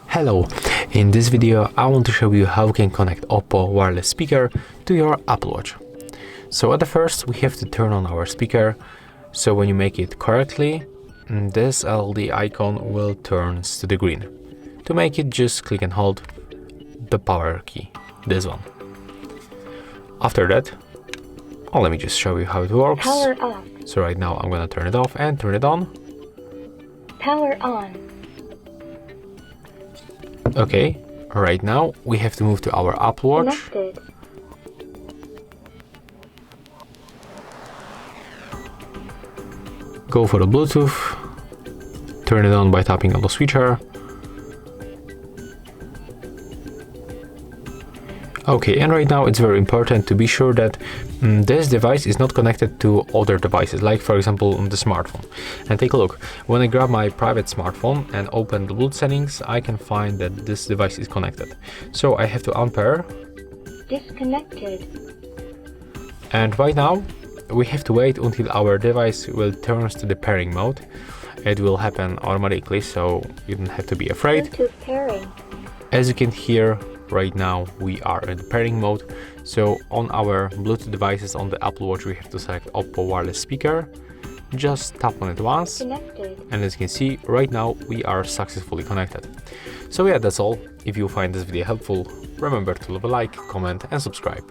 Hello, in this video I want to show you how you can connect OPPO wireless speaker to your Apple Watch. So at the first we have to turn on our speaker, so when you make it correctly, this LED icon will turn to the green. To make it, just click and hold the power key, this one. After that, let me just show you how it works. Power off. So right now I'm gonna turn it off and turn it on. Power on. Okay, right now we have to move to our Apple Watch. Connected. Go for the Bluetooth, turn it on by tapping on the switcher. Okay, and right now it's very important to be sure that this device is not connected to other devices, like for example the smartphone. And take a look, when I grab my private smartphone and open the Bluetooth settings, I can find that this device is connected. So I have to unpair. Disconnected. And right now we have to wait until our device will turn to the pairing mode. It will happen automatically, so you don't have to be afraid. Bluetooth pairing. As you can hear, right now we are in the pairing mode. So on our Bluetooth devices on the Apple Watch we have to select OPPO wireless speaker. Just tap on it once. Connected. And as you can see, right now we are successfully connected. So yeah, that's all. If you find this video helpful, remember to leave a like, comment and subscribe.